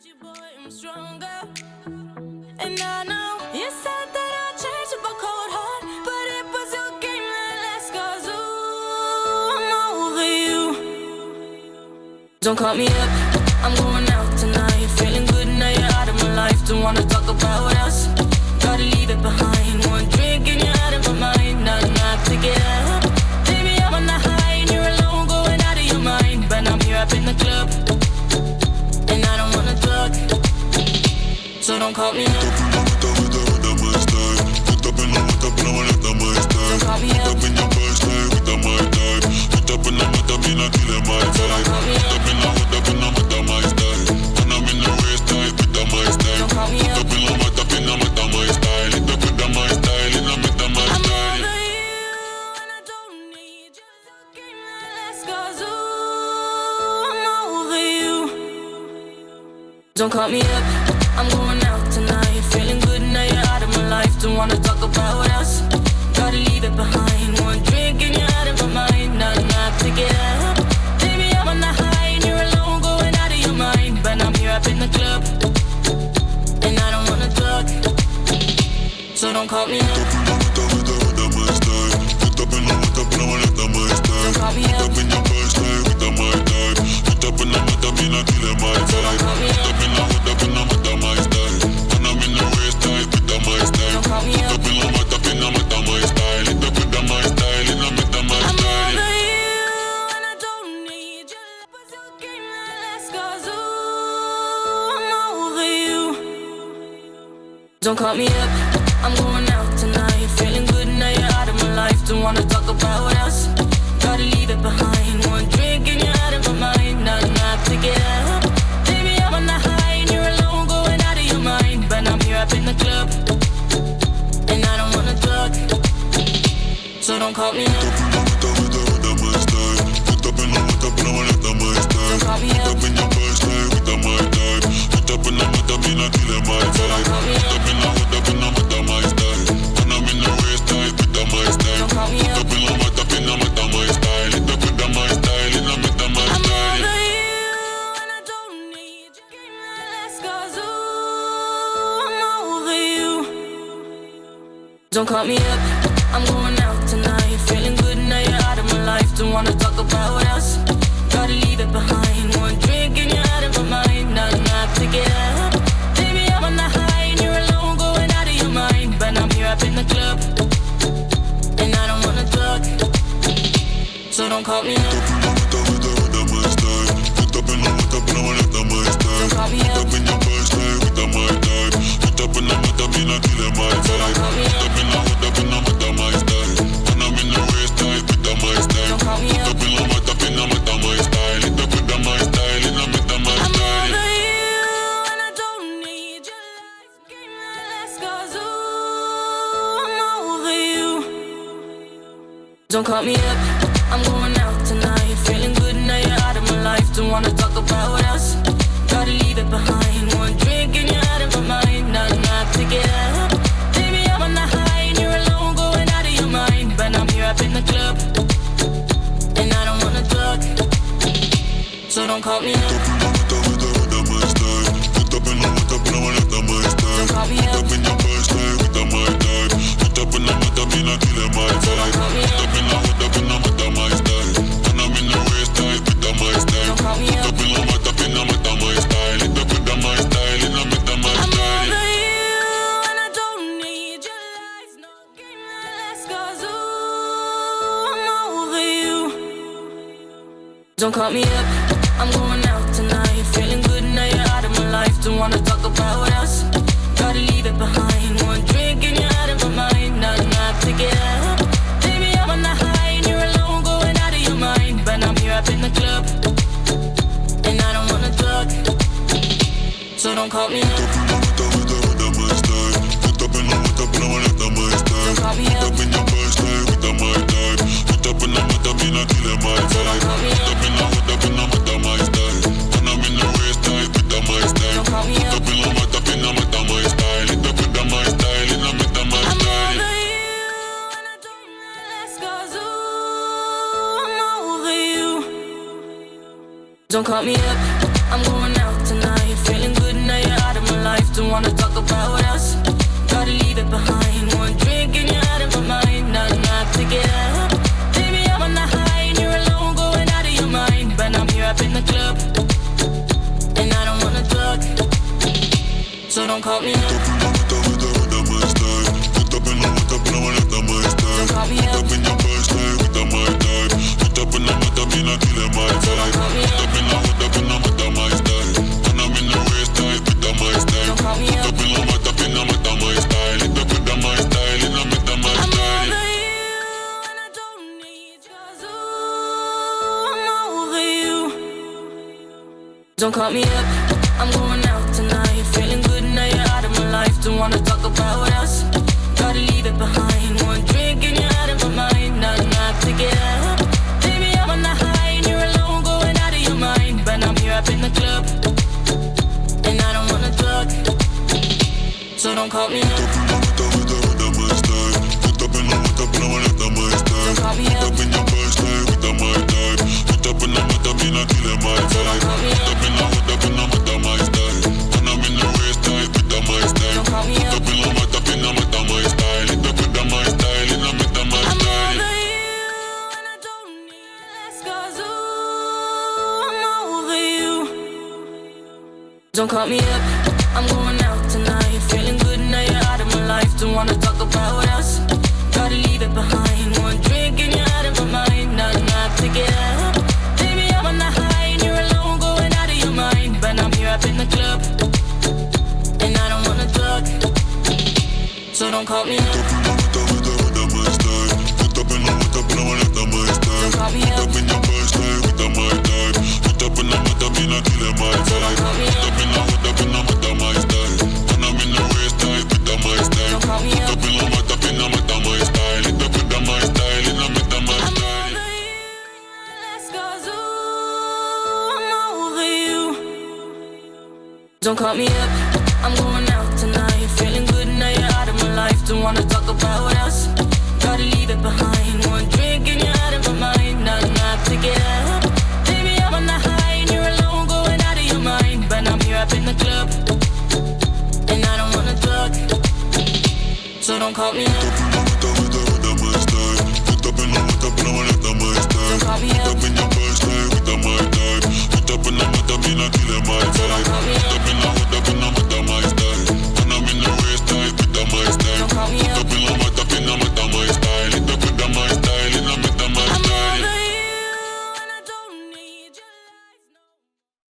you, boy, I'm stronger. And I know you said that I'd change up a cold heart, but it was your game that last, 'cause ooh, I'm over you. Don't call me up, I'm going out tonight. Feeling good now you're out of my life. Don't wanna talk about us, gotta leave it behind. One drink and you're out of my mind. Not enough to get up. Baby, I'm on the high and you're alone, going out of your mind. But I'm here up in the club, and I don't wanna talk, so don't call me up. Don't call me up. Don't call me up, I'm going out tonight. Feeling good now you're out of my life. Don't wanna talk about us, gotta leave it behind. One drink and you're out of my mind. Not enough to get up. Baby, I'm on the high and you're alone, going out of your mind. But I'm here up in the club, and I don't wanna talk, so don't call me up. Don't call me up. Don't call me up, I'm going out tonight. Feeling good now you're out of my life. Don't wanna talk about us, gotta leave it behind. One drink and you're out of my mind. Not enough to get up. Baby, I'm on the high and you're alone, going out of your mind. But I'm here up in the club, and I don't wanna talk, so don't call me up. Don't call me up. Don't call me up, I'm going out tonight. Feeling good now you're out of my life. Don't wanna talk about us, gotta leave it behind. One drink and you're out of my mind. Not enough to get up. Baby, I'm on the high and you're alone, going out of your mind. But I'm here up in the club, and I don't wanna talk, so don't call me up. Don't call me up. Don't call me up, I'm going out tonight. Feeling good now you're out of my life. Don't wanna talk about us, gotta leave it behind. One drink and you're out of my mind. Not enough to get up. Baby, I'm on the high and you're alone, going out of your mind. But I'm here up in the club, and I don't wanna talk, so don't call me up. Don't call me up. Don't call me up, I'm going out tonight. Feeling good now you're out of my life. Don't wanna talk about us, gotta leave it behind. One drink and you're out of my mind. Not enough to get up. Baby, I'm on the high and you're alone, going out of your mind. But I'm here up in the club, and I don't wanna talk, so don't call me up. Don't call me up. Don't call me up, I'm going out tonight. Feeling good so don't call me up. Put up in the mata, my style. Put up in the mata, my style. Don't call me Put up. up in your first style, with my type. Put up in the mata, me not killing my type. Put up in the mata, my style. When I'm in the waist type, with my style. Don't call me Put up. up in the mata, my style. It up with my style, in the mata, my I'm style. over you and I don't need you. 'Cause ooh, I'm over you. Don't call me up. I'm going out tonight, feeling good now you're out of my life. Don't wanna talk about what else. Gotta leave it behind. One drink and you're out of my mind. Not enough to get up. Baby, I'm on the high and you're alone, going out of your mind. But I'm here up in the club, and I don't wanna talk, so don't call me up. Put up in the mata, my style. Put up in the mata, my style. Don't call me Put up. up in your first style, with my type. Put up in the mata, me not killing my type. call me Put up in the mata, my style. When I'm in the waist type, with my style. Don't call me Put up. up in the mata, my style. It up with my style, in the mata, my I'm style. over you and I don't need less. 'Cause ooh, I'm over you. Don't call me up. I'm going out tonight, feeling good now you're out of my life. Don't wanna talk about what else. Gotta leave it behind. One drink and you're out of my mind. Not enough to get up. Baby, I'm on the high and you're alone, going out of your mind. But I'm here up in the club, and I don't wanna talk, so don't call me up. Put up in the mata, my style. Put up in the mata, my style. Don't call me Put up. up in your first style, with my type. Put up in the mata, me not killing my type. call me Put up in the mata, my style. When I'm in the waist type, with my style. Don't call me Put up. up in the mata, my style. It up with my style, in the mata, my I'm style. over you, let's go zoo. I'm over you. Don't call me up. I'm going out tonight, feeling good now you're out of my life. Don't wanna talk about what else. Gotta leave it behind. One drink and you're out of my mind. Not enough to get up. Baby, I'm on the high and you're alone, going out of your mind. But I'm here up in the club, and I don't wanna talk, so don't call me up. Put up in the mata, my style. Put up in the mata, my style. Don't call me Put up. up in your first style, with my type. Put up in the mata, me not killing my type. call me up. Put